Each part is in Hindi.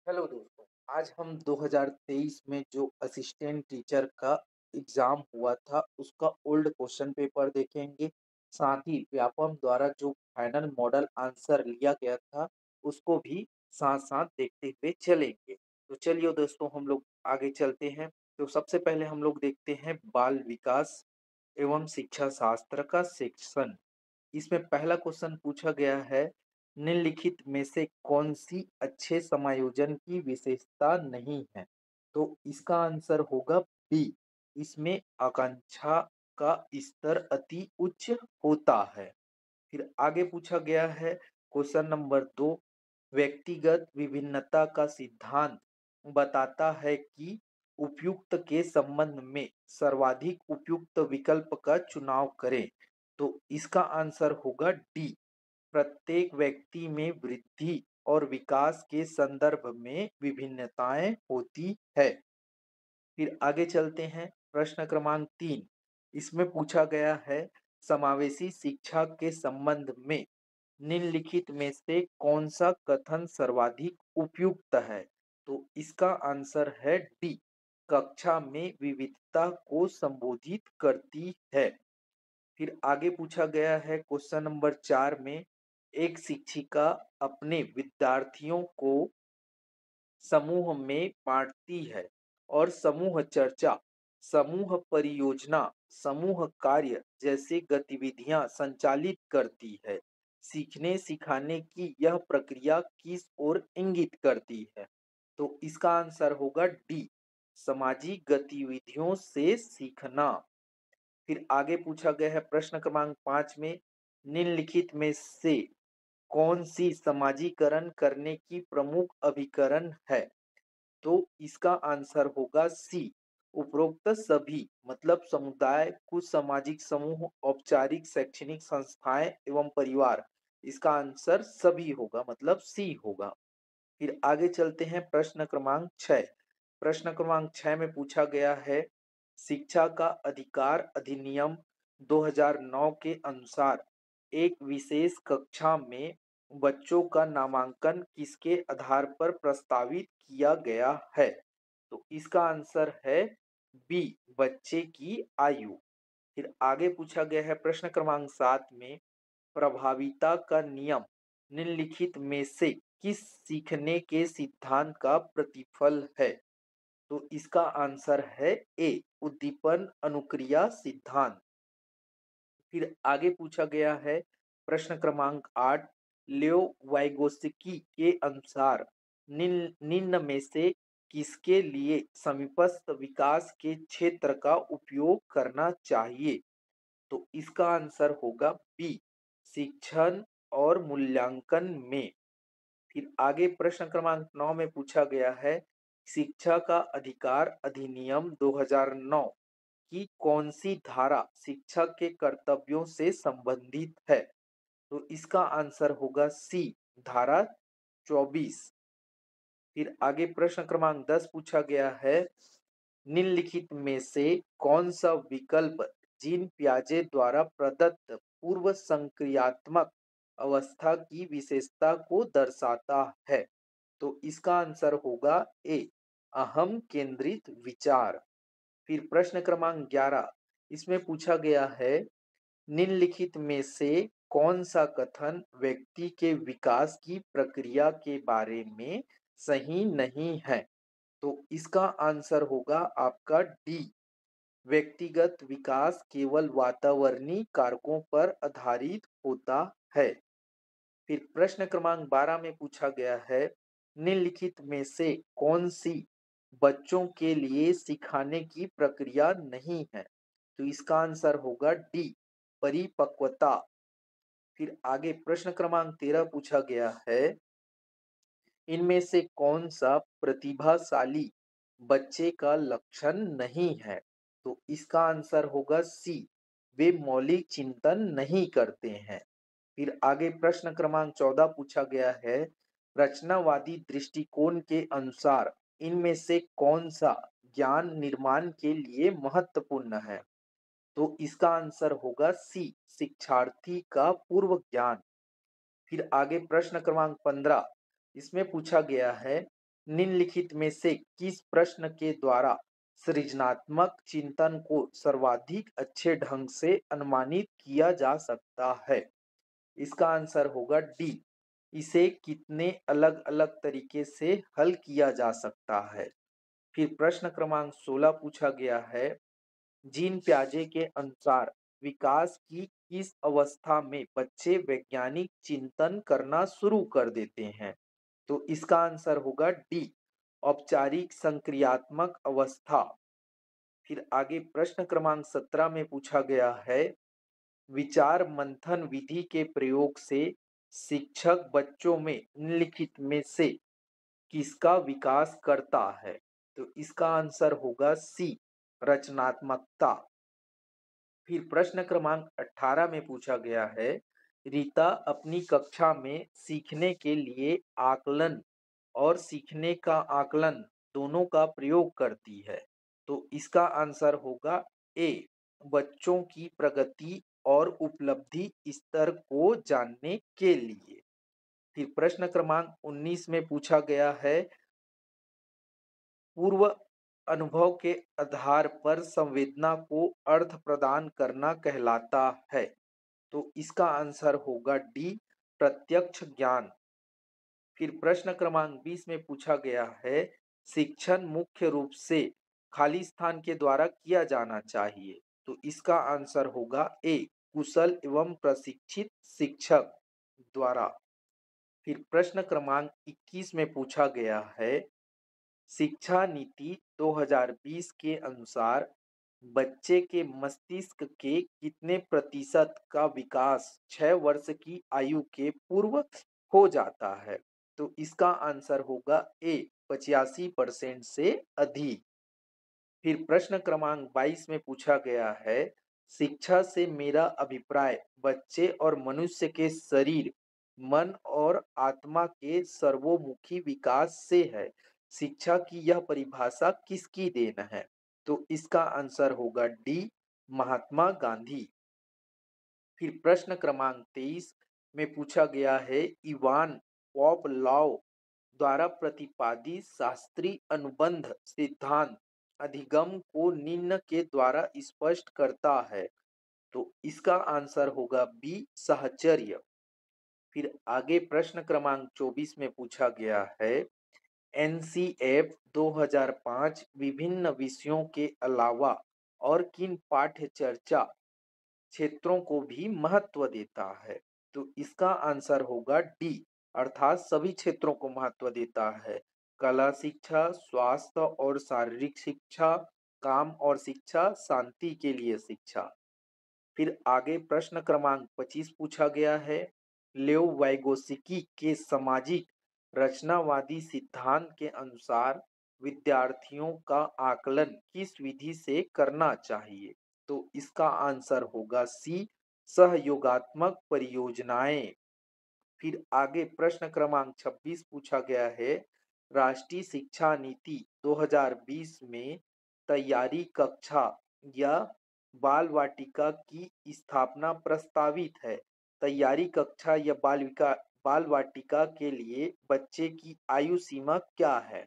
हेलो दोस्तों। आज हम 2023 में जो असिस्टेंट टीचर का एग्जाम हुआ था उसका ओल्ड क्वेश्चन पेपर देखेंगे। साथ ही व्यापम द्वारा जो फाइनल मॉडल आंसर लिया गया था उसको भी साथ साथ देखते हुए चलेंगे। तो चलिए दोस्तों, हम लोग आगे चलते हैं। तो सबसे पहले हम लोग देखते हैं बाल विकास एवं शिक्षा शास्त्र का सेक्शन। इसमें पहला क्वेश्चन पूछा गया है, निम्नलिखित में से कौन सी अच्छे समायोजन की विशेषता नहीं है? तो इसका आंसर होगा बी। इसमें आकांक्षा का स्तर अति उच्च होता है। फिर आगे पूछा गया है क्वेश्चन नंबर 2, व्यक्तिगत विभिन्नता का सिद्धांत बताता है कि उपयुक्त के संबंध में सर्वाधिक उपयुक्त विकल्प का चुनाव करें। तो इसका आंसर होगा डी। प्रत्येक व्यक्ति में वृद्धि और विकास के संदर्भ में विभिन्नताएं होती है। फिर आगे चलते हैं, प्रश्न क्रमांक 3। इसमें पूछा गया है, समावेशी शिक्षा के संबंध में निम्नलिखित में से कौन सा कथन सर्वाधिक उपयुक्त है? तो इसका आंसर है डी। कक्षा में विविधता को संबोधित करती है। फिर आगे पूछा गया है क्वेश्चन नंबर 4 में, एक शिक्षिका अपने विद्यार्थियों को समूह में बांटती है और समूह चर्चा, समूह परियोजना, समूह कार्य जैसे गतिविधियां संचालित करती है। सीखने सिखाने की यह प्रक्रिया किस ओर इंगित करती है? तो इसका आंसर होगा डी, सामाजिक गतिविधियों से सीखना। फिर आगे पूछा गया है प्रश्न क्रमांक 5 में, निम्नलिखित में से कौन सी समाजीकरण करने की प्रमुख अभिकरण है? तो इसका आंसर होगा सी, उपरोक्त सभी, मतलब समुदाय, कुछ सामाजिक समूह, औपचारिक शैक्षणिक संस्थाएं एवं परिवार। इसका आंसर सभी होगा, मतलब सी होगा। फिर आगे चलते हैं प्रश्न क्रमांक 6। प्रश्न क्रमांक 6 में पूछा गया है, शिक्षा का अधिकार अधिनियम 2009 के अनुसार एक विशेष कक्षा में बच्चों का नामांकन किसके आधार पर प्रस्तावित किया गया है? तो इसका आंसर है बी, बच्चे की आयु। फिर आगे पूछा गया है प्रश्न क्रमांक 7 में, प्रभाविता का नियम निम्नलिखित में से किस सीखने के सिद्धांत का प्रतिफल है? तो इसका आंसर है ए, उद्दीपन अनुक्रिया सिद्धांत। फिर आगे पूछा गया है प्रश्न क्रमांक 8, लियो वाइगोस्की के अनुसार निम्न में से किसके लिए समीपस्थ विकास के क्षेत्र का उपयोग करना चाहिए? तो इसका आंसर होगा बी, शिक्षण और मूल्यांकन में। फिर आगे प्रश्न क्रमांक 9 में पूछा गया है, शिक्षा का अधिकार अधिनियम 2009 की कौन सी धारा शिक्षक के कर्तव्यों से संबंधित है? तो इसका आंसर होगा सी, धारा 24। फिर आगे प्रश्न क्रमांक 10 पूछा गया है, निम्नलिखित में से कौन सा विकल्प जीन पियाजे द्वारा प्रदत्त पूर्व संक्रियात्मक अवस्था की विशेषता को दर्शाता है? तो इसका आंसर होगा ए, अहम केंद्रित विचार। फिर प्रश्न क्रमांक 11, इसमें पूछा गया है, निम्नलिखित में से कौन सा कथन व्यक्ति के विकास की प्रक्रिया के बारे में सही नहीं है? तो इसका आंसर होगा आपका डी, व्यक्तिगत विकास केवल वातावरणीय कारकों पर आधारित होता है। फिर प्रश्न क्रमांक 12 में पूछा गया है, निम्नलिखित में से कौन सी बच्चों के लिए सिखाने की प्रक्रिया नहीं है? तो इसका आंसर होगा डी, परिपक्वता। फिर आगे प्रश्न क्रमांक 13 पूछा गया है, इनमें से कौन सा प्रतिभाशाली बच्चे का लक्षण नहीं है? तो इसका आंसर होगा सी, वे मौलिक चिंतन नहीं करते हैं। फिर आगे प्रश्न क्रमांक 14 पूछा गया है, रचनावादी दृष्टिकोण के अनुसार इनमें से कौन सा ज्ञान निर्माण के लिए महत्वपूर्ण है? तो इसका आंसर होगा सी, शिक्षार्थी का पूर्व ज्ञान। फिर आगे प्रश्न क्रमांक 15, इसमें पूछा गया है, निम्नलिखित में से किस प्रश्न के द्वारा सृजनात्मक चिंतन को सर्वाधिक अच्छे ढंग से अनुमानित किया जा सकता है? इसका आंसर होगा डी। इसे कितने अलग-अलग तरीके से हल किया जा सकता है? फिर प्रश्न क्रमांक 16 पूछा गया है, जीन पियाजे के अनुसार विकास की किस अवस्था में बच्चे वैज्ञानिक चिंतन करना शुरू कर देते हैं? तो इसका आंसर होगा डी, औपचारिक संक्रियात्मक अवस्था। फिर आगे प्रश्न क्रमांक 17 में पूछा गया है, विचार मंथन विधि के प्रयोग से शिक्षक बच्चों में निम्नलिखित में से किसका विकास करता है? तो इसका आंसर होगा सी, रचनात्मकता। फिर प्रश्न क्रमांक 18 में पूछा गया है, रीता अपनी कक्षा में सीखने के लिए आकलन और सीखने का आकलन दोनों का प्रयोग करती है। तो इसका आंसर होगा ए, बच्चों की प्रगति और उपलब्धि स्तर को जानने के लिए। फिर प्रश्न क्रमांक 19 में पूछा गया है, पूर्व अनुभव के आधार पर संवेदना को अर्थ प्रदान करना कहलाता है। तो इसका आंसर होगा डी, प्रत्यक्ष ज्ञान। फिर प्रश्न क्रमांक 20 में पूछा गया है, शिक्षण मुख्य रूप से खाली स्थान के द्वारा किया जाना चाहिए। तो इसका आंसर होगा ए, कुशल एवं प्रशिक्षित शिक्षक द्वारा। फिर प्रश्न क्रमांक 21 में पूछा गया है, शिक्षा नीति 2020 के अनुसार बच्चे के मस्तिष्क के कितने प्रतिशत का विकास 6 वर्ष की आयु के पूर्व हो जाता है? तो इसका आंसर होगा ए, 85% से अधिक। फिर प्रश्न क्रमांक 22 में पूछा गया है, शिक्षा से मेरा अभिप्राय बच्चे और मनुष्य के शरीर, मन और आत्मा के सर्वोमुखी विकास से है। शिक्षा की यह परिभाषा किसकी देन है? तो इसका आंसर होगा डी, महात्मा गांधी। फिर प्रश्न क्रमांक 23 में पूछा गया है, इवान पॉवलोव द्वारा प्रतिपादित शास्त्रीय अनुबंध सिद्धांत अधिगम को निम्न के द्वारा स्पष्ट करता है। तो इसका आंसर होगा बी, साहचर्य। फिर आगे प्रश्न क्रमांक 24 में पूछा गया है, एनसीएफ 2005 विभिन्न विषयों के अलावा और किन पाठ्य चर्चा क्षेत्रों को भी महत्व देता है? तो इसका आंसर होगा डी, अर्थात सभी क्षेत्रों को महत्व देता है। कला शिक्षा, स्वास्थ्य और शारीरिक शिक्षा, काम और शिक्षा, शांति के लिए शिक्षा। फिर आगे प्रश्न क्रमांक 25 पूछा गया है, लेओ वाइगोस्की के सामाजिक रचनावादी सिद्धांत के अनुसार विद्यार्थियों का आकलन किस विधि से करना चाहिए? तो इसका आंसर होगा सी, सहयोगात्मक परियोजनाएं। फिर आगे प्रश्न क्रमांक 26 पूछा गया है, राष्ट्रीय शिक्षा नीति 2020 में तैयारी कक्षा या बाल वाटिका की स्थापना प्रस्तावित है। तैयारी कक्षा या बाल वाटिका के लिए बच्चे की आयु सीमा क्या है?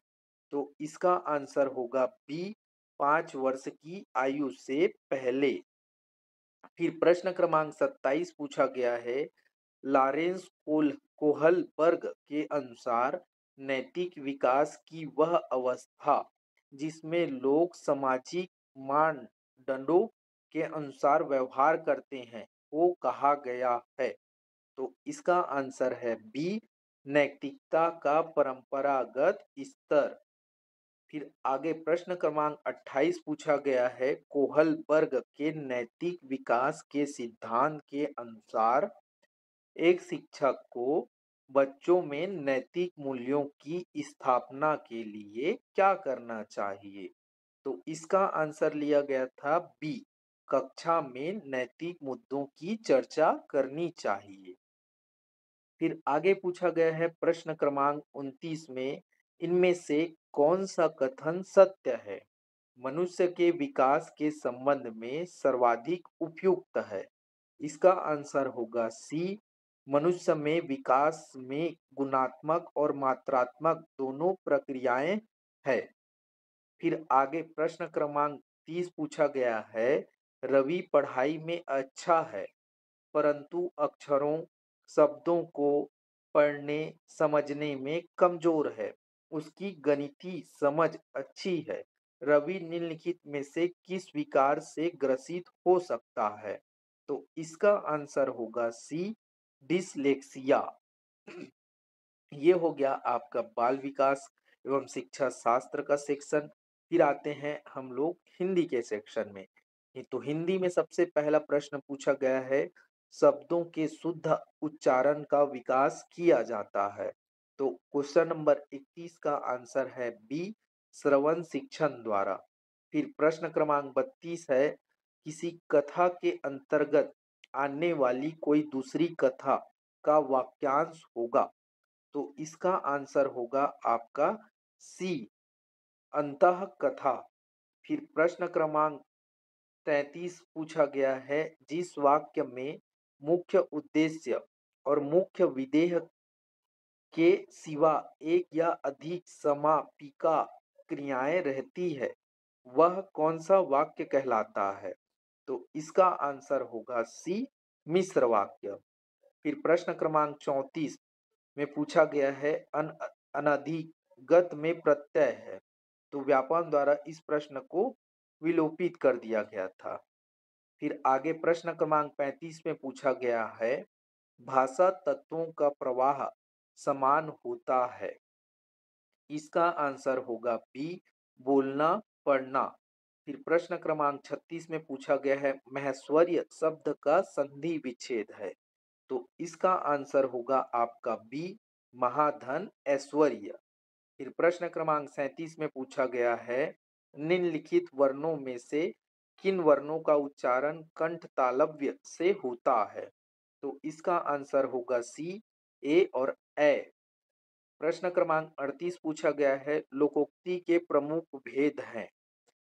तो इसका आंसर होगा बी, 5 वर्ष की आयु से पहले। फिर प्रश्न क्रमांक 27 पूछा गया है, लॉरेंस कोहलबर्ग के अनुसार नैतिक विकास की वह अवस्था जिसमें लोग सामाजिक मानदंडों के अनुसार व्यवहार करते हैं वो कहा गया है। तो इसका आंसर है बी, नैतिकता का परंपरागत स्तर। फिर आगे प्रश्न क्रमांक 28 पूछा गया है, कोहलबर्ग के नैतिक विकास के सिद्धांत के अनुसार एक शिक्षक को बच्चों में नैतिक मूल्यों की स्थापना के लिए क्या करना चाहिए? तो इसका आंसर लिया गया था बी, कक्षा में नैतिक मुद्दों की चर्चा करनी चाहिए। फिर आगे पूछा गया है प्रश्न क्रमांक 29 में, इनमें से कौन सा कथन सत्य है? मनुष्य के विकास के संबंध में सर्वाधिक उपयुक्त है। इसका आंसर होगा सी, मनुष्य में विकास में गुणात्मक और मात्रात्मक दोनों प्रक्रियाएं है। फिर आगे प्रश्न क्रमांक 30 पूछा गया है, रवि पढ़ाई में अच्छा है परंतु अक्षरों, शब्दों को पढ़ने, समझने में कमजोर है। उसकी गणितीय समझ अच्छी है। रवि निम्नलिखित में से किस विकार से ग्रसित हो सकता है? तो इसका आंसर होगा सी, डिसलेक्सिया। ये हो गया आपका बाल विकास एवं शिक्षा शास्त्र का सेक्शन। फिर आते हैं हम लोग हिंदी के सेक्शन में। ये तो हिंदी में सबसे पहला प्रश्न पूछा गया है, शब्दों के शुद्ध उच्चारण का विकास किया जाता है। तो क्वेश्चन नंबर 21 का आंसर है बी, श्रवण शिक्षण द्वारा। फिर प्रश्न क्रमांक 32 है, किसी कथा के अंतर्गत आने वाली कोई दूसरी कथा का वाक्यांश होगा। तो इसका आंसर होगा आपका सी, अंतः कथा। फिर प्रश्न क्रमांक 33 पूछा गया है, जिस वाक्य में मुख्य उद्देश्य और मुख्य विधेय के सिवा एक या अधिक समापिका क्रियाएं रहती है, वह कौन सा वाक्य कहलाता है? तो इसका आंसर होगा सी, मिश्र वाक्य। फिर प्रश्न क्रमांक 34 में पूछा गया है, अनधिगत में प्रत्यय है। तो व्याकरण द्वारा इस प्रश्न को विलोपित कर दिया गया था। फिर आगे प्रश्न क्रमांक 35 में पूछा गया है, भाषा तत्वों का प्रवाह समान होता है। इसका आंसर होगा बी, बोलना पढ़ना। फिर प्रश्न क्रमांक 36 में पूछा गया है, महेश्वर्य शब्द का संधि विच्छेद है। तो इसका आंसर होगा आपका बी, महाधन ऐश्वर्य। फिर प्रश्न क्रमांक 37 में पूछा गया है, निम्नलिखित वर्णों में से किन वर्णों का उच्चारण कंठ तालव्य से होता है? तो इसका आंसर होगा सी, ए और ए। प्रश्न क्रमांक 38 पूछा गया है, लोकोक्ति के प्रमुख भेद हैं।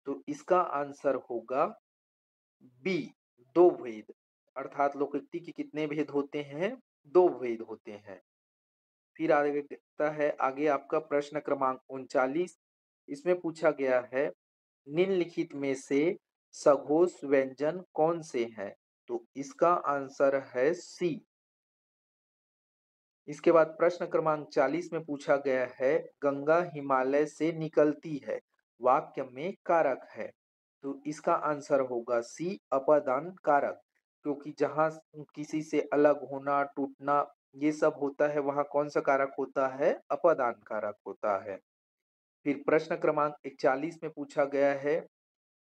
तो इसका आंसर होगा बी, दो भेद। अर्थात लोकोक्ति के कितने भेद होते हैं? दो भेद होते हैं। फिर आगे दिखता है, आगे आपका प्रश्न क्रमांक 39। इसमें पूछा गया है, निम्नलिखित में से सघोष व्यंजन कौन से हैं? तो इसका आंसर है सी। इसके बाद प्रश्न क्रमांक 40 में पूछा गया है, गंगा हिमालय से निकलती है, वाक्य में कारक है। तो इसका आंसर होगा सी, अपादान कारक। क्योंकि जहां किसी से अलग होना, टूटना, ये सब होता है, वहां कौन सा कारक होता है? अपादान कारक होता है। फिर प्रश्न क्रमांक 41 में पूछा गया है,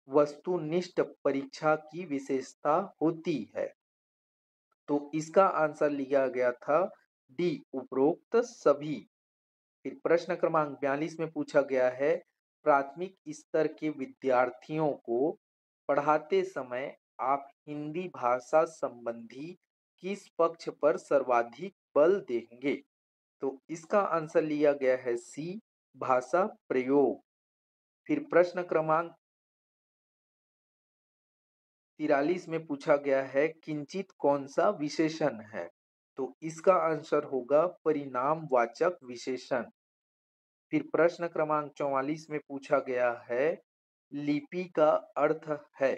वस्तुनिष्ठ परीक्षा की विशेषता होती है। तो इसका आंसर लिया गया था डी, उपरोक्त सभी। फिर प्रश्न क्रमांक 42 में पूछा गया है, प्राथमिक स्तर के विद्यार्थियों को पढ़ाते समय आप हिंदी भाषा संबंधी किस पक्ष पर सर्वाधिक बल देंगे? तो इसका आंसर लिया गया है सी, भाषा प्रयोग। फिर प्रश्न क्रमांक 43 में पूछा गया है, किंचित कौन सा विशेषण है? तो इसका आंसर होगा परिणामवाचक विशेषण। फिर प्रश्न क्रमांक 44 में पूछा गया है, लिपि का अर्थ है।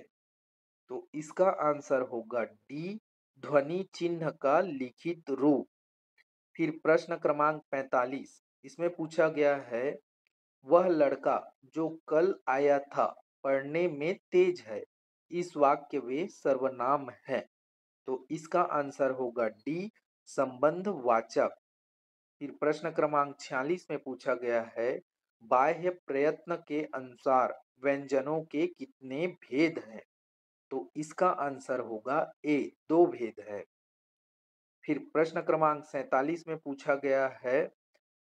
तो इसका आंसर होगा डी, ध्वनि चिन्ह का लिखित रूप। फिर प्रश्न क्रमांक 45, इसमें पूछा गया है, वह लड़का जो कल आया था पढ़ने में तेज है, इस वाक्य वे सर्वनाम है। तो इसका आंसर होगा डी, संबंध वाचक। फिर प्रश्न क्रमांक 46 में पूछा गया है, बाह्य प्रयत्न के अनुसार व्यंजनों के कितने भेद हैं? तो इसका आंसर होगा ए, दो भेद है। फिर प्रश्न क्रमांक 47 में पूछा गया है,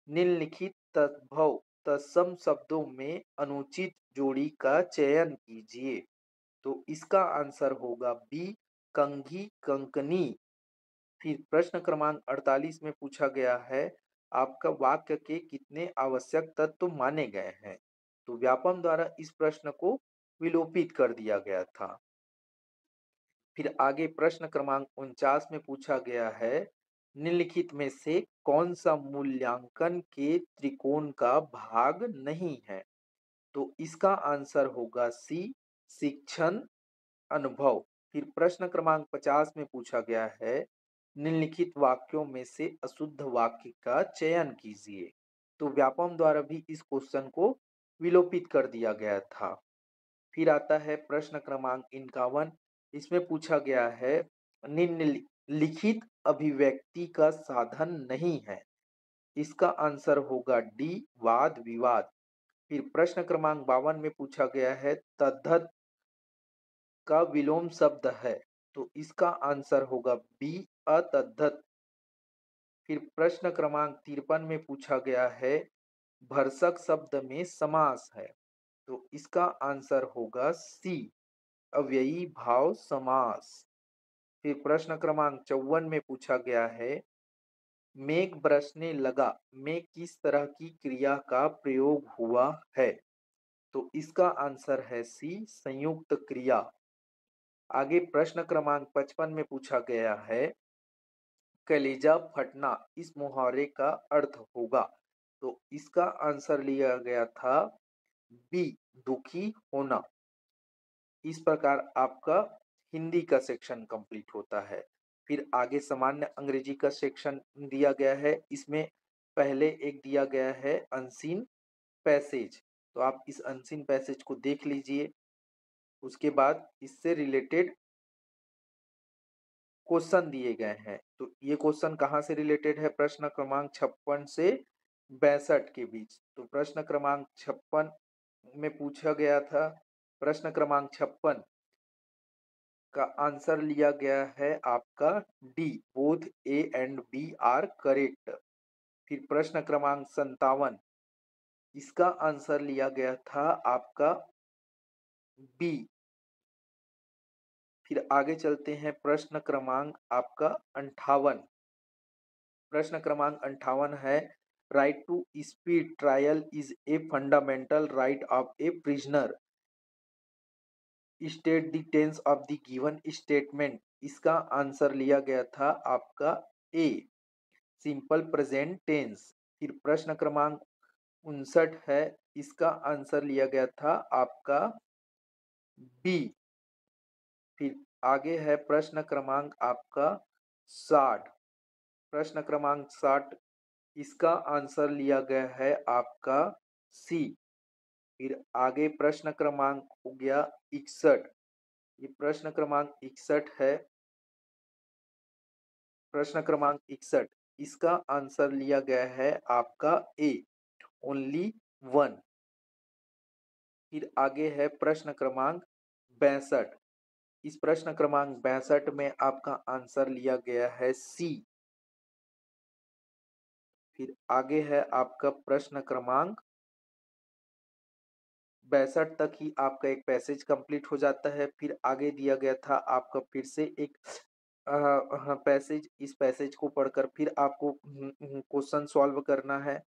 निम्नलिखित तद्भव तत्सम शब्दों में अनुचित जोड़ी का चयन कीजिए। तो इसका आंसर होगा बी, कंघी कंकनी। फिर प्रश्न क्रमांक 48 में पूछा गया है, आपका वाक्य के कितने आवश्यक तत्व माने गए हैं? तो व्यापम द्वारा इस प्रश्न को विलोपित कर दिया गया था। फिर आगे प्रश्न क्रमांक 49 में पूछा गया है, निम्नलिखित में से कौन सा मूल्यांकन के त्रिकोण का भाग नहीं है? तो इसका आंसर होगा सी, शिक्षण अनुभव। फिर प्रश्न क्रमांक 50 में पूछा गया है, निम्नलिखित वाक्यों में से अशुद्ध वाक्य का चयन कीजिए। तो व्यापम द्वारा भी इस क्वेश्चन को विलोपित कर दिया गया था। फिर आता है प्रश्न क्रमांक 51। इसमें पूछा गया है, निम्नलिखित अभिव्यक्ति का साधन नहीं है। इसका आंसर होगा डी, वाद विवाद। फिर प्रश्न क्रमांक 52 में पूछा गया है, तद्धित का विलोम शब्द है। तो इसका आंसर होगा बी, अतद्धित। फिर प्रश्न क्रमांक 53 में पूछा गया है, भरसक शब्द में समास है। तो इसका आंसर होगा सी, अव्ययी भाव समास। फिर प्रश्न क्रमांक 54 में पूछा गया है, मेघ बरसने लगा में किस तरह की क्रिया का प्रयोग हुआ है? तो इसका आंसर है सी, संयुक्त क्रिया। आगे प्रश्न क्रमांक 55 में पूछा गया है, कलेजा फटना इस मुहावरे का अर्थ होगा। तो इसका आंसर लिया गया था बी, दुखी होना। इस प्रकार आपका हिंदी का सेक्शन कंप्लीट होता है। फिर आगे सामान्य अंग्रेजी का सेक्शन दिया गया है। इसमें पहले एक दिया गया है अनसीन पैसेज। तो आप इस अनसीन पैसेज को देख लीजिए। उसके बाद इससे रिलेटेड क्वेश्चन दिए गए हैं। तो ये क्वेश्चन कहाँ से रिलेटेड है? प्रश्न क्रमांक 56 से 62 के बीच। तो प्रश्न क्रमांक 56 में पूछा गया था, प्रश्न क्रमांक 56 का आंसर लिया गया है आपका D, both A and B are correct. फिर प्रश्न क्रमांक 57, इसका आंसर लिया गया था आपका बी। फिर आगे चलते हैं, प्रश्न क्रमांक आपका 58। प्रश्न क्रमांक 58 है, right to speed trial is a fundamental right of a prisoner, state the tense of the given statement. इसका आंसर लिया गया था आपका ए, सिंपल प्रेजेंट टेंस। फिर प्रश्न क्रमांक 59 है, इसका आंसर लिया गया था आपका बी। फिर आगे है प्रश्न क्रमांक आपका 60। प्रश्न क्रमांक 60, इसका आंसर लिया गया है आपका सी। फिर आगे प्रश्न क्रमांक हो गया 61। ये प्रश्न क्रमांक 61 है। प्रश्न क्रमांक 61, इसका आंसर लिया गया है आपका ए, ओनली वन। फिर आगे है प्रश्न क्रमांक 62। इस प्रश्न क्रमांक 62 में आपका आंसर लिया गया है सी। फिर आगे है आपका प्रश्न क्रमांक 62 तक ही आपका एक पैसेज कंप्लीट हो जाता है। फिर आगे दिया गया था आपका फिर से एक पैसेज। इस पैसेज को पढ़कर फिर आपको क्वेश्चन सॉल्व करना है।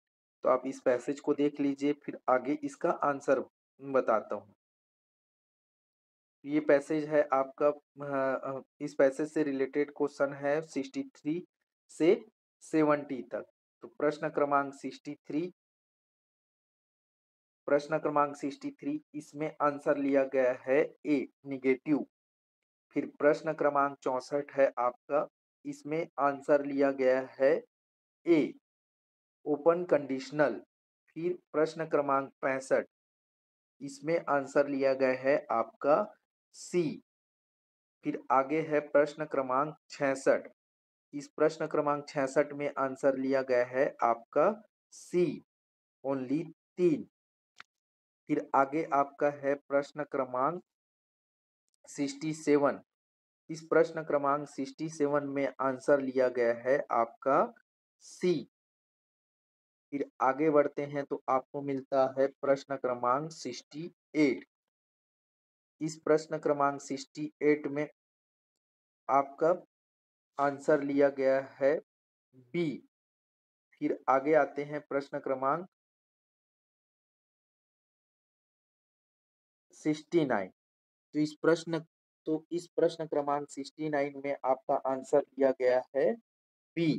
तो आप इस पैसेज को देख लीजिए, फिर आगे इसका आंसर बताता हूँ। ये पैसेज है आपका, इस पैसेज से रिलेटेड क्वेश्चन है 63 से 70 तक। तो प्रश्न क्रमांक 63, प्रश्न क्रमांक 63, इसमें आंसर लिया गया है ए, निगेटिव। फिर प्रश्न क्रमांक 64 है आपका, इसमें आंसर लिया गया है ए, ओपन कंडीशनल। फिर प्रश्न क्रमांक 65, इसमें आंसर लिया गया है आपका सी। फिर आगे है प्रश्न क्रमांक 66। इस प्रश्न क्रमांक 66 में आंसर लिया गया है आपका सी, ओनली 3। फिर आगे आपका है प्रश्न क्रमांक 67। इस प्रश्न क्रमांक 67 में आंसर लिया गया है आपका सी। फिर आगे बढ़ते हैं तो आपको मिलता है प्रश्न क्रमांक 68। इस प्रश्न क्रमांक 68 में आपका आंसर लिया गया है बी। फिर आगे आते हैं प्रश्न क्रमांक 69। तो इस प्रश्न क्रमांक 69 में आपका आंसर लिया गया है बी।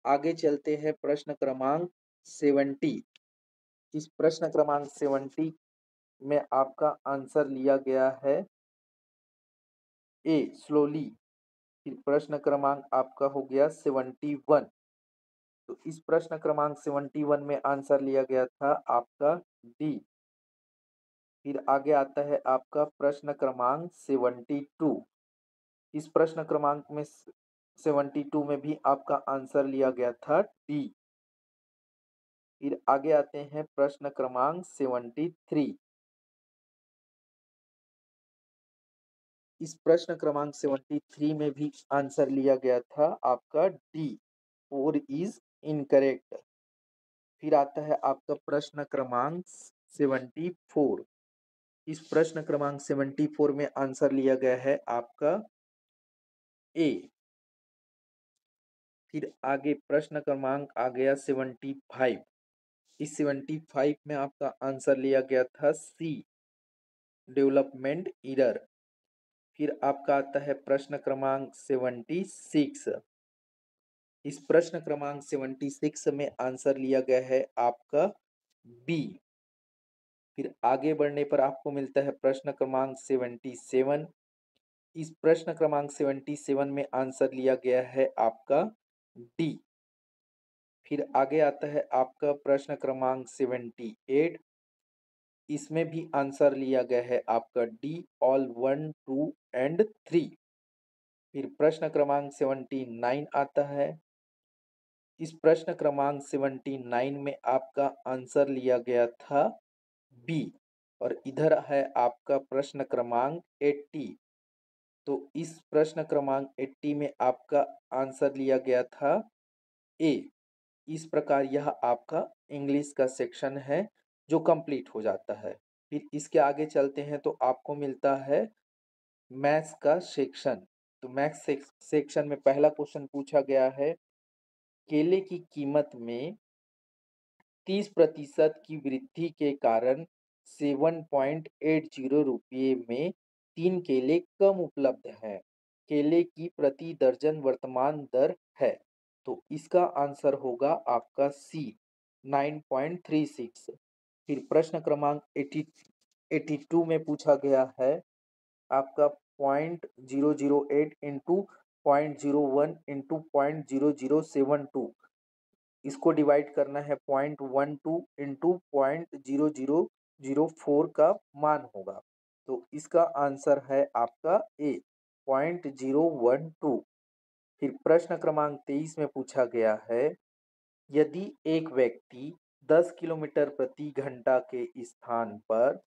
आगे चलते हैं प्रश्न क्रमांक 70। इस प्रश्न क्रमांक 70 में आपका आंसर लिया गया है ए स्लोली। फिर प्रश्न क्रमांक आपका हो गया 71। तो इस प्रश्न क्रमांक 71 में आंसर लिया गया था आपका डी। फिर आगे आता है आपका प्रश्न क्रमांक 72। इस प्रश्न क्रमांक में 72 में भी आपका आंसर लिया गया था डी। फिर आगे आते हैं प्रश्न क्रमांक 73। इस प्रश्न क्रमांक 73 में भी आंसर लिया गया था आपका डी, 4 इज इनकरेक्ट। फिर आता है आपका प्रश्न क्रमांक 74। इस प्रश्न क्रमांक 74 में आंसर लिया गया है आपका ए। फिर आगे प्रश्न क्रमांक आ गया 75। इस 75 में आपका आंसर लिया गया था सी, डेवलपमेंट एरर। फिर आपका आता है प्रश्न क्रमांक 76। इस प्रश्न क्रमांक 76 में आंसर लिया गया है आपका बी। फिर आगे बढ़ने पर आपको मिलता है प्रश्न क्रमांक 77। इस प्रश्न क्रमांक 77 में आंसर लिया गया है आपका डी। फिर आगे आता है आपका प्रश्न क्रमांक 78। इसमें भी आंसर लिया गया है आपका डी, ऑल 1 2 एंड 3। फिर प्रश्न क्रमांक 79 आता है। इस प्रश्न क्रमांक 79 में आपका आंसर लिया गया था बी। और इधर है आपका प्रश्न क्रमांक 80। तो इस प्रश्न क्रमांक 80 में आपका आंसर लिया गया था ए। इस प्रकार यह आपका इंग्लिश का सेक्शन है जो कंप्लीट हो जाता है। फिर इसके आगे चलते हैं तो आपको मिलता है मैथ्स का सेक्शन। तो मैथ्स सेक्शन में पहला क्वेश्चन पूछा गया है, केले की कीमत में 30% की वृद्धि के कारण 7.80 रुपये में 3 केले कम उपलब्ध हैं। केले की प्रति दर्जन वर्तमान दर है। तो इसका आंसर होगा आपका सी, 9.36। फिर प्रश्न क्रमांक 82 में पूछा गया है आपका 0.008 इंटू 0.01 इंटू 0.0072। इसको डिवाइड करना है 0.12 इंटू 0.0004 का मान होगा। तो इसका आंसर है आपका ए, 0.012। फिर प्रश्न क्रमांक 23 में पूछा गया है, यदि एक व्यक्ति 10 किलोमीटर प्रति घंटा के स्थान पर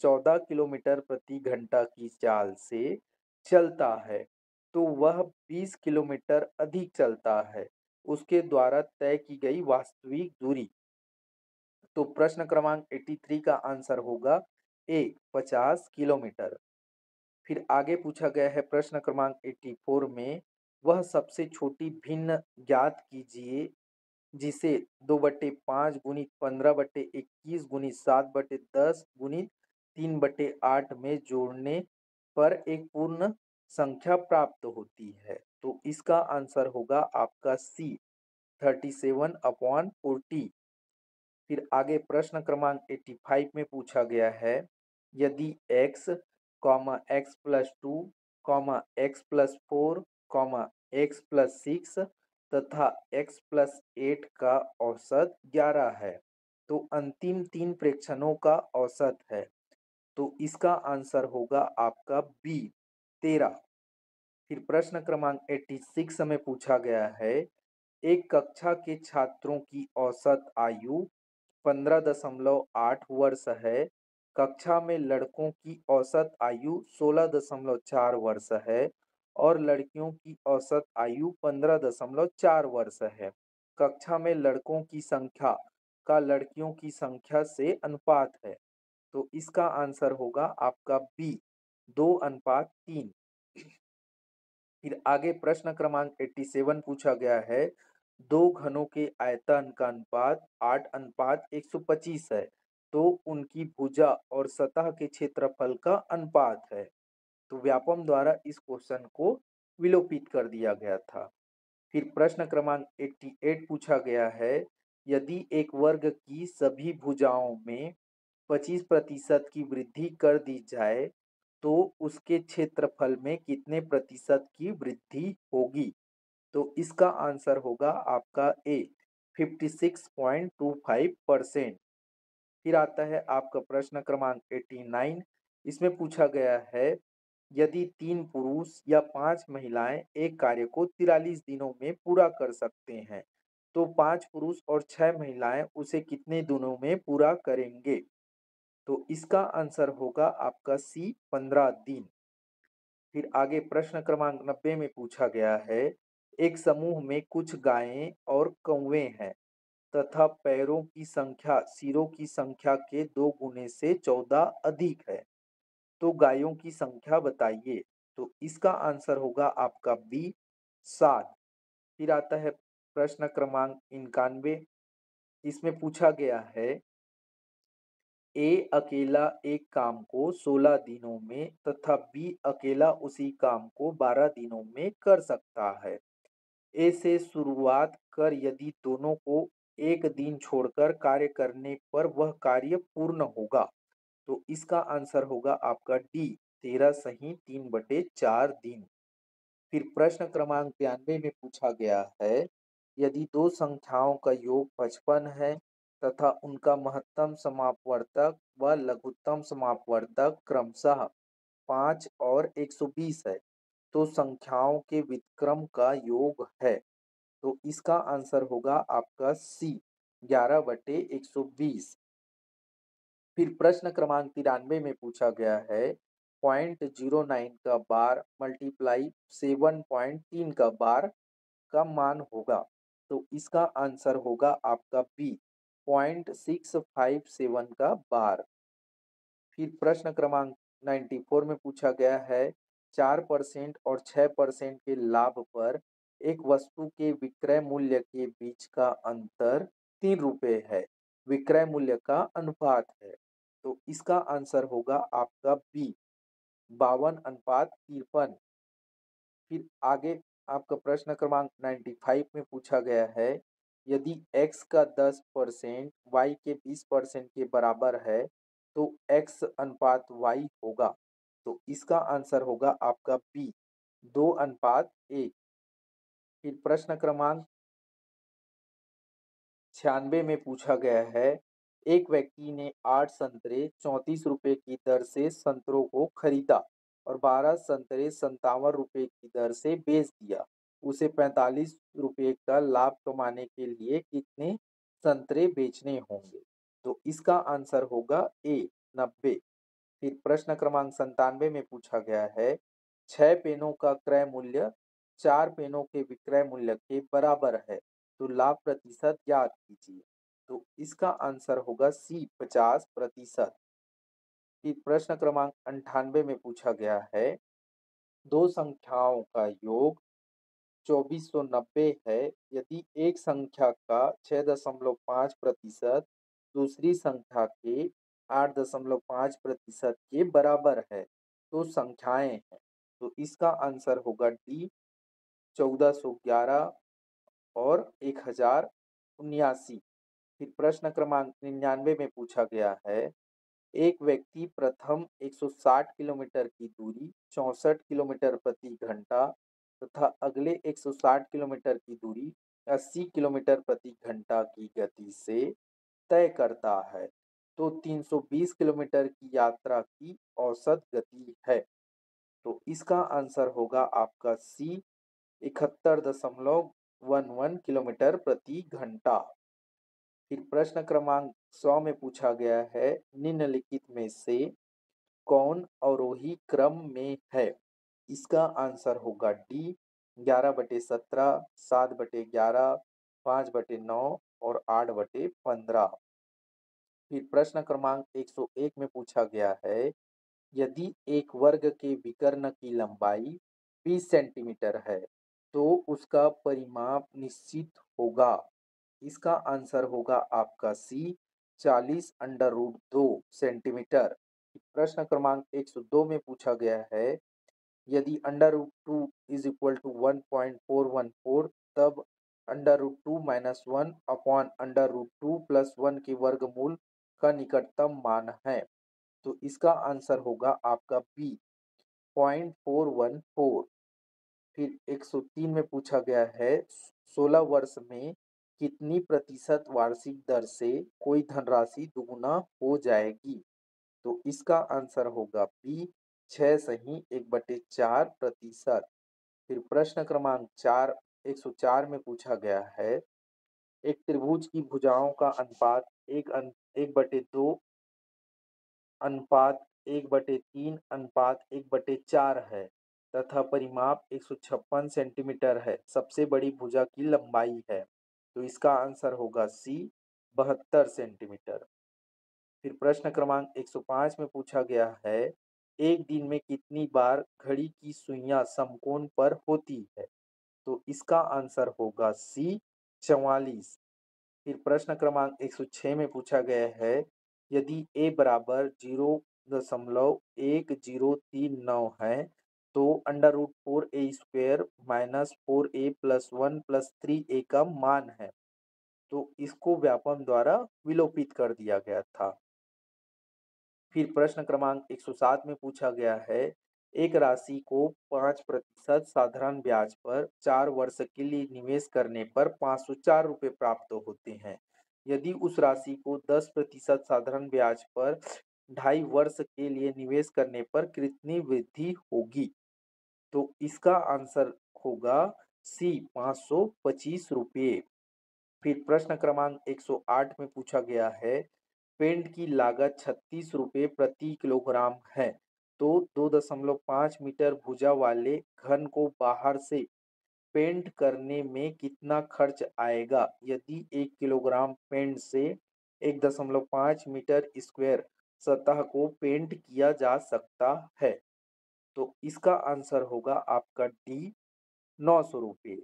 14 किलोमीटर प्रति घंटा की चाल से चलता है तो वह 20 किलोमीटर अधिक चलता है, उसके द्वारा तय की गई वास्तविक दूरी। तो प्रश्न क्रमांक 83 का आंसर होगा ए, 50 किलोमीटर। फिर आगे पूछा गया है प्रश्न क्रमांक 84 में, वह सबसे छोटी भिन्न ज्ञात कीजिए जिसे 2/5 गुणित 15/21 गुणित 7/10 गुणित 3/8 में जोड़ने पर एक पूर्ण संख्या प्राप्त होती है। तो इसका आंसर होगा आपका सी, 37/40। फिर आगे प्रश्न क्रमांक 85 में पूछा गया है, यदि x, x plus 2, x plus 4, x plus 6 तथा x प्लस 8 का औसत 11 है तो अंतिम तीन प्रेक्षणों का औसत है। तो इसका आंसर होगा आपका बी, 13। फिर प्रश्न क्रमांक 86 में पूछा गया है, एक कक्षा के छात्रों की औसत आयु 15.8 वर्ष है। कक्षा में लड़कों की औसत आयु 16.4 वर्ष है और लड़कियों की औसत आयु 15.4 वर्ष है। कक्षा में लड़कों की संख्या का लड़कियों की संख्या से अनुपात है। तो इसका आंसर होगा आपका बी, 2:3। फिर आगे प्रश्न क्रमांक 87 पूछा गया है, दो घनों के आयतन का अनुपात 8:125 है तो उनकी भुजा और सतह के क्षेत्रफल का अनुपात है। तो व्यापम द्वारा इस क्वेश्चन को विलोपित कर दिया गया था। फिर प्रश्न क्रमांक 88 पूछा गया है, यदि एक वर्ग की सभी भुजाओं में 25% की वृद्धि कर दी जाए, तो उसके क्षेत्रफल में कितने प्रतिशत की वृद्धि होगी? तो इसका आंसर होगा आपका ए 56.25%। फिर आता है आपका प्रश्न क्रमांक 89। इसमें पूछा गया है, यदि 3 पुरुष या 5 महिलाएं एक कार्य को 43 दिनों में पूरा कर सकते हैं, तो 5 पुरुष और 6 महिलाएं उसे कितने दिनों में पूरा करेंगे? तो इसका आंसर होगा आपका सी 15 दिन। फिर आगे प्रश्न क्रमांक 90 में पूछा गया है, एक समूह में कुछ गायें और कौवे हैं तथा पैरों की संख्या सिरों की संख्या के 2 गुने से 14 अधिक है, तो गायों की संख्या बताइए। तो इसका आंसर होगा आपका बी 7। फिर आता है प्रश्न क्रमांक 91। इसमें पूछा गया है, ए अकेला एक काम को 16 दिनों में तथा बी अकेला उसी काम को 12 दिनों में कर सकता है। ए से शुरुआत कर यदि दोनों को एक दिन छोड़कर कार्य करने पर वह कार्य पूर्ण होगा, तो इसका आंसर होगा आपका डी 13 सही 3/4 दिन। फिर प्रश्न क्रमांक 92 में पूछा गया है, यदि दो संख्याओं का योग 55 है तथा उनका महत्तम समापवर्तक व लघुत्तम समापवर्तक क्रमशः 5 और 120 है, तो संख्याओं के व्युत्क्रम का योग है। तो इसका आंसर होगा आपका सी 11/120। फिर प्रश्न क्रमांक 93 में पूछा गया है, 0.09 का बार मल्टीप्लाई 7.3 का बार का मान होगा, तो इसका आंसर होगा आपका बी 0.657 का बार। फिर प्रश्न क्रमांक 94 में पूछा गया है, 4% और 6% के लाभ पर एक वस्तु के विक्रय मूल्य के बीच का अंतर 3 रुपए है, विक्रय मूल्य का अनुपात है, तो इसका आंसर होगा आपका बी 52:53। फिर आगे आपका प्रश्न क्रमांक 95 में पूछा गया है, यदि x का 10% y के 20% के बराबर है, तो x अनुपात y होगा, तो इसका आंसर होगा आपका बी 2:1। फिर प्रश्न क्रमांक 96 में पूछा गया है, एक व्यक्ति ने 8 संतरे 34 रुपए की दर से संतरों को खरीदा और 12 संतरे 57 रुपए की दर से बेच दिया। उसे 45 रुपए का लाभ कमाने के लिए कितने संतरे बेचने होंगे? तो इसका आंसर होगा ए 90। फिर प्रश्न क्रमांक 97 में पूछा गया है, 6 पेनों का क्रय मूल्य 4 पेनों के विक्रय मूल्य के बराबर है, तो लाभ प्रतिशत ज्ञात कीजिए। तो इसका आंसर होगा सी 50%। फिर प्रश्न क्रमांक 98 में पूछा गया है, दो संख्याओं का योग 2490 है, यदि एक संख्या का 6.5% दूसरी संख्या के 8.5% के बराबर है, तो संख्याएं हैं, तो इसका आंसर होगा डी 1411 और 1079। फिर प्रश्न क्रमांक 99 में पूछा गया है, एक व्यक्ति प्रथम 160 किलोमीटर की दूरी 64 किलोमीटर प्रति घंटा तथा अगले 160 किलोमीटर की दूरी 80 किलोमीटर प्रति घंटा की गति से तय करता है, तो 320 किलोमीटर की यात्रा की औसत गति है, तो इसका आंसर होगा आपका सी 71.11 किलोमीटर प्रति घंटा। फिर प्रश्न क्रमांक 100 में पूछा गया है, निम्नलिखित में से कौन अवरोही क्रम में है? इसका आंसर होगा डी 11/17, 7/11, 5/9 और 8/15। फिर प्रश्न क्रमांक 101 में पूछा गया है, यदि एक वर्ग के विकर्ण की लंबाई 20 सेंटीमीटर है, तो उसका परिमाप निश्चित होगा। इसका आंसर होगा आपका सी 40√2 सेंटीमीटर। प्रश्न क्रमांक 102 में पूछा गया है, यदि √2 = 1.414 तब √2 - 1 अपॉन √2 + 1 के वर्गमूल का निकटतम मान है। तो इसका आंसर होगा आपका बी 0.414। फिर 103 में पूछा गया है 16 वर्ष में कितनी प्रतिशत वार्षिक दर से कोई धनराशि दुगुना हो जाएगी? तो इसका आंसर होगा बी 6 सही 1/4%। फिर प्रश्न क्रमांक 4 104 में पूछा गया है एक त्रिभुज की भुजाओं का अनुपात 1/2 अनुपात 1/3 अनुपात 1/4 है तथा परिमाप 156 सेंटीमीटर है। सबसे बड़ी भुजा की लंबाई है। तो इसका आंसर होगा सी 72 सेंटीमीटर। फिर प्रश्न क्रमांक 105 में पूछा गया है एक दिन में कितनी बार घड़ी की सुइयां समकोण पर होती है? तो इसका आंसर होगा सी 44। फिर प्रश्न क्रमांक 106 में पूछा गया है यदि a बराबर 0.1039 है तो √4a² माइनस 4a + 1 + 3a का मान है। तो इसको व्यापम द्वारा विलोपित कर दिया गया था। फिर प्रश्न क्रमांक 107 में पूछा गया है एक राशि को 5% साधारण ब्याज पर 4 वर्ष के लिए निवेश करने पर 504 रुपये प्राप्त होते हैं। यदि उस राशि को 10% साधारण ब्याज पर 2.5 वर्ष के लिए निवेश करने पर कितनी वृद्धि होगी? तो इसका आंसर होगा सी 525 रुपये। फिर प्रश्न क्रमांक 108 में पूछा गया है पेंट की लागत 36 रुपये प्रति किलोग्राम है तो 2.5 मीटर भुजा वाले घन को बाहर से पेंट करने में कितना खर्च आएगा यदि 1 किलोग्राम पेंट से 1.5 मीटर स्क्वायर सतह को पेंट किया जा सकता है? तो इसका आंसर होगा आपका डी 900 रुपये।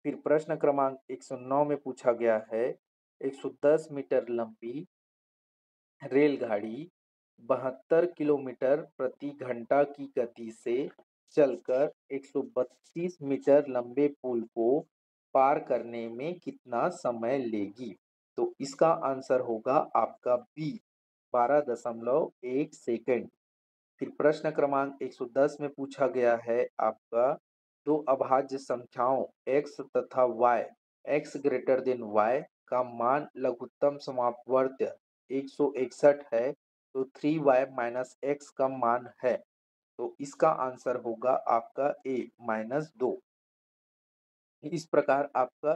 फिर प्रश्न क्रमांक 109 में पूछा गया है 110 मीटर लंबी रेलगाड़ी 72 किलोमीटर प्रति घंटा की गति से चलकर 132 मीटर लंबे पुल को पार करने में कितना समय लेगी? तो इसका आंसर होगा आपका बी 12.1 सेकंड। फिर प्रश्न क्रमांक 110 में पूछा गया है आपका दो अभाज्य संख्याओं x तथा y x greater than y का मान लघुत्तम समापवर्त्य 161 है तो 3y माइनस x का मान है। तो इसका आंसर होगा आपका a -2। इस प्रकार आपका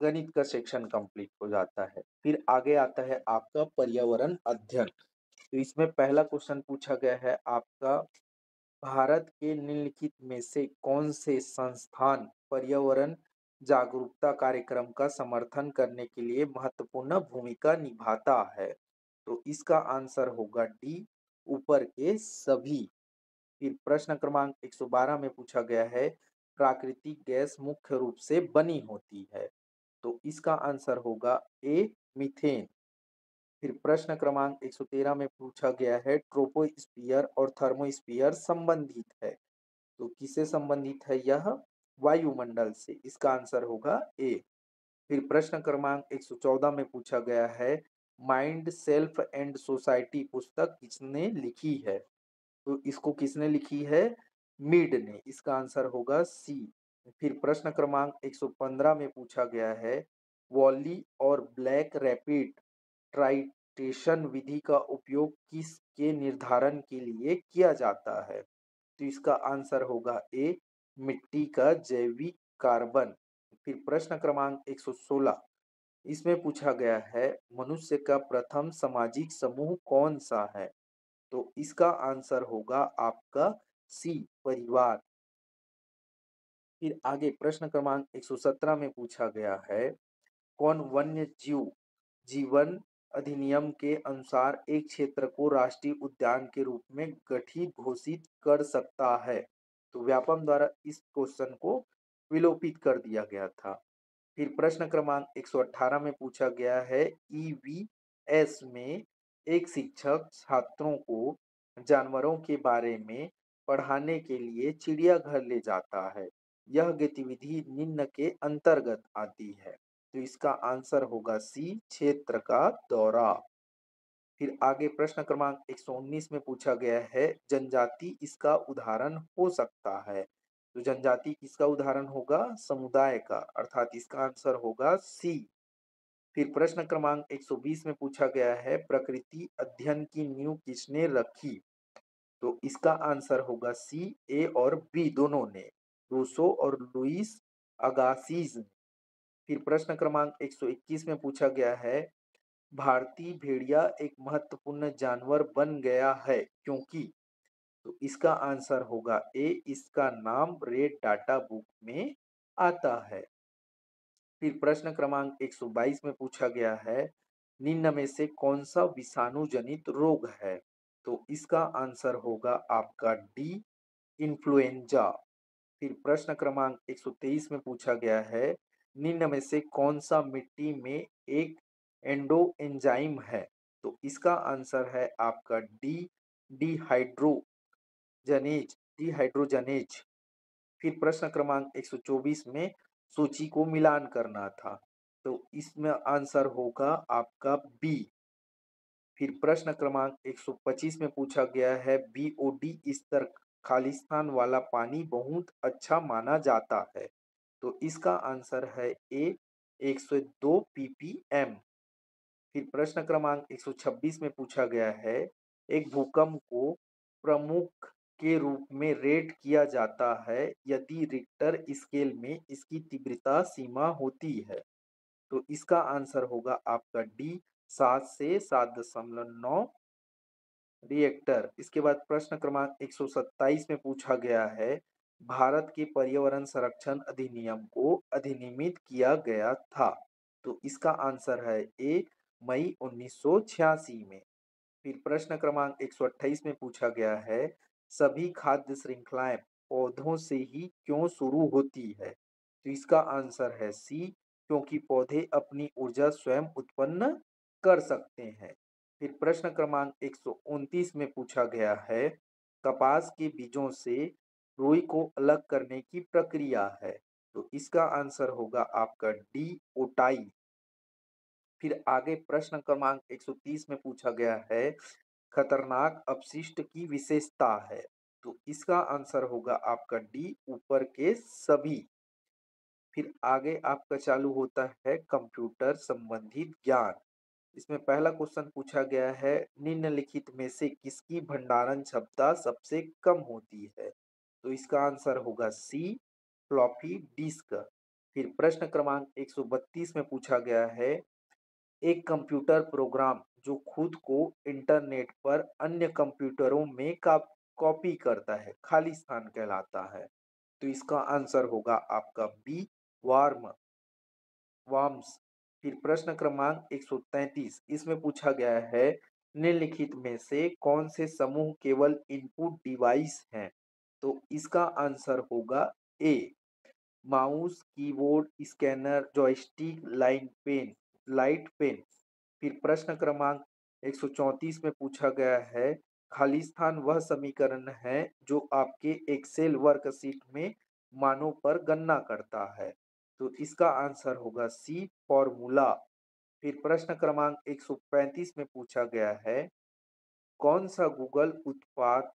गणित का सेक्शन कंप्लीट हो जाता है। फिर आगे आता है आपका पर्यावरण अध्ययन। तो इसमें पहला क्वेश्चन पूछा गया है आपका भारत के निम्नलिखित में से कौन से संस्थान पर्यावरण जागरूकता कार्यक्रम का समर्थन करने के लिए महत्वपूर्ण भूमिका निभाता है? तो इसका आंसर होगा डी ऊपर के सभी। फिर प्रश्न क्रमांक 112 में पूछा गया है प्राकृतिक गैस मुख्य रूप से बनी होती है। तो इसका आंसर होगा ए मीथेन। फिर प्रश्न क्रमांक 113 में पूछा गया है ट्रोपोस्फियर और थर्मोस्फियर संबंधित है। तो किससे संबंधित है यह? वायुमंडल से। इसका आंसर होगा ए। फिर प्रश्न क्रमांक 114 में पूछा गया है माइंड सेल्फ एंड सोसाइटी पुस्तक किसने लिखी है? तो इसको किसने लिखी है? मीड ने। इसका आंसर होगा सी। फिर प्रश्न क्रमांक 115 में पूछा गया है वॉली और ब्लैक रैपिड ट्राइटेशन विधि का उपयोग किसके निर्धारण के लिए किया जाता है? तो इसका आंसर होगा ए मिट्टी का जैविक कार्बन। फिर प्रश्न क्रमांक 116 इसमें पूछा गया है मनुष्य का प्रथम सामाजिक समूह कौन सा है? तो इसका आंसर होगा आपका सी परिवार। फिर आगे प्रश्न क्रमांक 117 में पूछा गया है कौन वन्य जीव जीवन अधिनियम के अनुसार एक क्षेत्र को राष्ट्रीय उद्यान के रूप में गठित घोषित कर सकता है? तो व्यापम द्वारा इस क्वेश्चन को विलोपित कर दिया गया था। फिर प्रश्न क्रमांक 118 में पूछा गया है ईवीएस में एक शिक्षक छात्रों को जानवरों के बारे में पढ़ाने के लिए चिड़ियाघर ले जाता है। यह गतिविधि निम्न के अंतर्गत आती है। तो इसका आंसर होगा सी, क्षेत्र का दौरा। फिर आगे प्रश्न क्रमांक 119 में पूछा गया है, जनजाति इसका उदाहरण हो सकता है। तो जनजाति किसका उदाहरण होगा? समुदाय का, अर्थात इसका आंसर होगा सी। फिर प्रश्न क्रमांक 120 में पूछा गया है, प्रकृति अध्ययन की नींव किसने रखी? तो इसका आंसर होगा सी, ए और बी दोनों ने, रूसो और लुईस अगासिज ने। फिर प्रश्न क्रमांक 121 में पूछा गया है, भारतीय भेड़िया एक महत्वपूर्ण जानवर बन गया है क्योंकि? तो इसका आंसर होगा ए, इसका नाम रेड डाटा बुक में आता है। फिर प्रश्न क्रमांक 122 में पूछा गया है, निम्न में से कौन सा विषाणु जनित रोग है? तो इसका आंसर होगा आपका डी, इन्फ्लुएंजा। फिर प्रश्न क्रमांक 123 में पूछा गया है, निम्न में से कौन सा मिट्टी में एक एंडो एंजाइम है? तो इसका आंसर है आपका डी, डिहाइड्रोजनेज। फिर प्रश्न क्रमांक 124 में सूची को मिलान करना था, तो इसमें आंसर होगा आपका बी। फिर प्रश्न क्रमांक 125 में पूछा गया है, बीओडी स्तर खालिस्तान वाला पानी बहुत अच्छा माना जाता है। तो इसका आंसर है ए, 102 पीपीएम। फिर प्रश्न क्रमांक 126 में पूछा गया है, एक भूकंप को प्रमुख के रूप में रेट किया जाता है यदि रिक्टर स्केल में इसकी तीव्रता सीमा होती है। तो इसका आंसर होगा आपका डी, 7 से 7.9 रिएक्टर। इसके बाद प्रश्न क्रमांक 127 में पूछा गया है, भारत के पर्यावरण संरक्षण अधिनियम को अधिनियमित किया गया था। तो इसका आंसर है ए, मई 1986 में। फिर प्रश्न क्रमांक 128 में पूछा गया है, सभी खाद्य श्रृंखलाएं पौधों से ही क्यों शुरू होती है? तो इसका आंसर है सी, क्योंकि पौधे अपनी ऊर्जा स्वयं उत्पन्न कर सकते हैं। फिर प्रश्न क्रमांक 129 में पूछा गया है, कपास के बीजों से रुई को अलग करने की प्रक्रिया है। तो इसका आंसर होगा आपका डी, ओटाई। फिर आगे प्रश्न क्रमांक 130 में पूछा गया है, खतरनाक अपशिष्ट की विशेषता है। तो इसका आंसर होगा आपका डी, ऊपर के सभी। फिर आगे आपका चालू होता है कंप्यूटर संबंधित ज्ञान। इसमें पहला क्वेश्चन पूछा गया है, निम्नलिखित में से किसकी भंडारण क्षमता सबसे कम होती है? तो इसका आंसर होगा सी, फ्लॉपी डिस्क। फिर प्रश्न क्रमांक 132 में पूछा गया है, एक कंप्यूटर प्रोग्राम जो खुद को इंटरनेट पर अन्य कंप्यूटरों में का कॉपी करता है, खाली स्थान कहलाता है। तो इसका आंसर होगा आपका बी, वार्म वार्म्स। फिर प्रश्न क्रमांक 133 इसमें पूछा गया है, निम्नलिखित में से कौन से समूह केवल इनपुट डिवाइस हैं? तो इसका आंसर होगा A, mouse, keyboard, scanner, joystick, light pen. फिर प्रश्न क्रमांक 134 में पूछा गया है, खालिस्तान वह समीकरण है जो आपके एक्सेल वर्कशीट में मानों पर गणना करता है। तो इसका आंसर होगा सी, फॉर्मूला। फिर प्रश्न क्रमांक 135 में पूछा गया है, कौन सा गूगल उत्पाद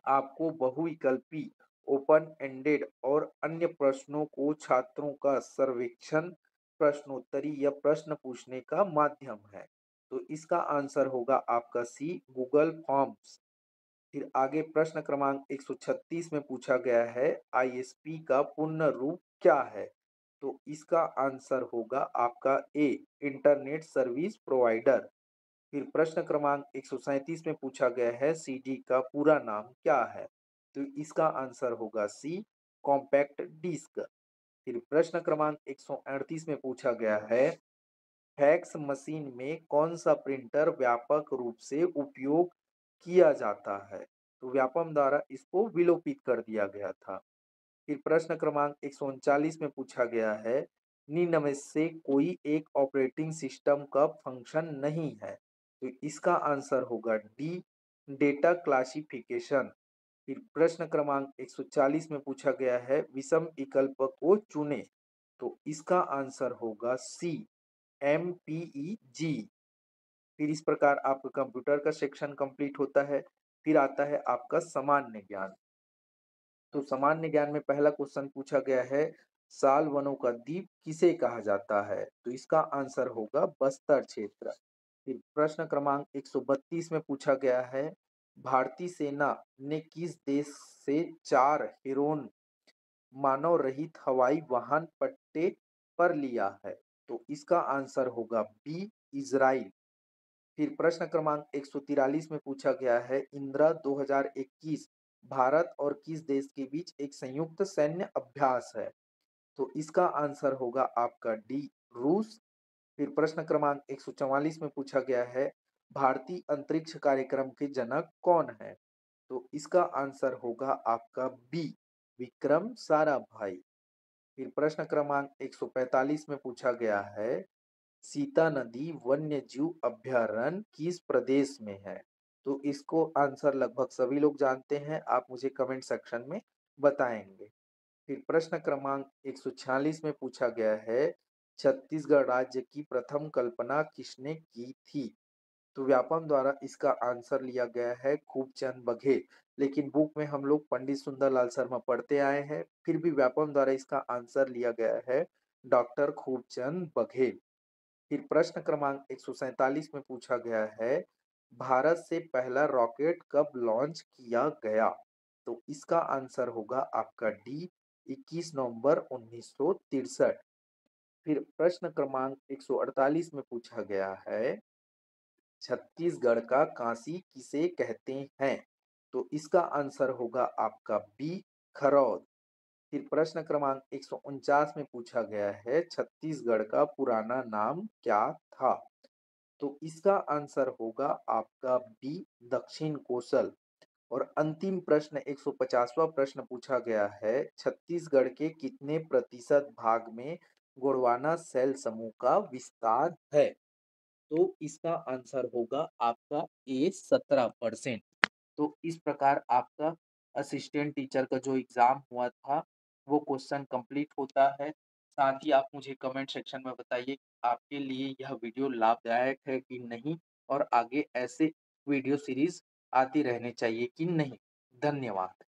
आपको बहुविकल्पी, ओपन एंडेड और अन्य प्रश्नों को छात्रों का सर्वेक्षण, प्रश्नोत्तरी या प्रश्न पूछने का माध्यम है? तो इसका आंसर होगा आपका सी, गूगल फॉर्म्स। फिर आगे प्रश्न क्रमांक 136 में पूछा गया है, आईएसपी का पूर्ण रूप क्या है? तो इसका आंसर होगा आपका ए, इंटरनेट सर्विस प्रोवाइडर। फिर प्रश्न क्रमांक 137 में पूछा गया है, सीडी का पूरा नाम क्या है? तो इसका आंसर होगा सी, कॉम्पैक्ट डिस्क। फिर प्रश्न क्रमांक 138 में पूछा गया है, फैक्स मशीन में कौन सा प्रिंटर व्यापक रूप से उपयोग किया जाता है? तो व्यापम द्वारा इसको विलोपित कर दिया गया था। फिर प्रश्न क्रमांक 139 में पूछा गया है, निम्न में से कोई एक ऑपरेटिंग सिस्टम का फंक्शन नहीं है? तो इसका आंसर होगा डी, डेटा क्लासिफिकेशन। फिर प्रश्न क्रमांक 140 में पूछा गया है विषम विकल्प को चुनें। तो इसका आंसर होगा सी, एमपीईजी। फिर इस प्रकार आपका कंप्यूटर का सेक्शन कंप्लीट होता है। फिर आता है आपका सामान्य ज्ञान। तो सामान्य ज्ञान में पहला क्वेश्चन पूछा गया है, साल वनों का द्वीप किसे कहा जाता है? तो इसका आंसर होगा बस्तर क्षेत्र। फिर प्रश्न क्रमांक 132 में पूछा गया है, भारतीय सेना ने किस देश से 4 हेरोन मानव रहित हवाई वाहन पट्टे पर लिया है? तो इसका आंसर होगा बी, इजराइल। फिर प्रश्न क्रमांक 143 में पूछा गया है, इंदिरा 2021 भारत और किस देश के बीच एक संयुक्त सैन्य अभ्यास है? तो इसका आंसर होगा आपका डी, रूस। फिर प्रश्न क्रमांक 144 में पूछा गया है, भारतीय अंतरिक्ष कार्यक्रम के जनक कौन है? तो इसका आंसर होगा आपका बी, विक्रम साराभाई। फिर प्रश्न क्रमांक 145 में पूछा गया है, सीता नदी वन्य जीव अभयारण्य किस प्रदेश में है? तो इसको आंसर लगभग सभी लोग जानते हैं, आप मुझे कमेंट सेक्शन में बताएंगे। फिर प्रश्न क्रमांक 146 में पूछा गया है, छत्तीसगढ़ राज्य की प्रथम कल्पना किसने की थी? तो व्यापम द्वारा इसका आंसर लिया गया है खूबचंद बघेल। लेकिन बुक में हम लोग पंडित सुंदरलाल शर्मा पढ़ते आए हैं, फिर भी व्यापम द्वारा इसका आंसर लिया गया है डॉक्टर खूबचंद बघेल। फिर प्रश्न क्रमांक 147 में पूछा गया है, भारत से पहला रॉकेट कब लॉन्च किया गया? तो इसका आंसर होगा आपका डी, 21 नवंबर 1963। फिर प्रश्न क्रमांक 148 में पूछा गया है, छत्तीसगढ़ का काशी किसे कहते हैं? तो इसका आंसर होगा आपका बी, खरौद। फिर प्रश्न क्रमांक 149 में पूछा गया है, छत्तीसगढ़ का पुराना नाम क्या था? तो इसका आंसर होगा आपका बी, दक्षिण कोसल। और अंतिम प्रश्न 150वां प्रश्न पूछा गया है, छत्तीसगढ़ के कितने प्रतिशत भाग में गोंडवाना सेल समूह का विस्तार है? तो इसका आंसर होगा आपका ए, 17%। तो इस प्रकार आपका असिस्टेंट टीचर का जो एग्जाम हुआ था वो क्वेश्चन कंप्लीट होता है। साथ ही आप मुझे कमेंट सेक्शन में बताइए आपके लिए यह वीडियो लाभदायक है कि नहीं, और आगे ऐसे वीडियो सीरीज आती रहने चाहिए कि नहीं। धन्यवाद।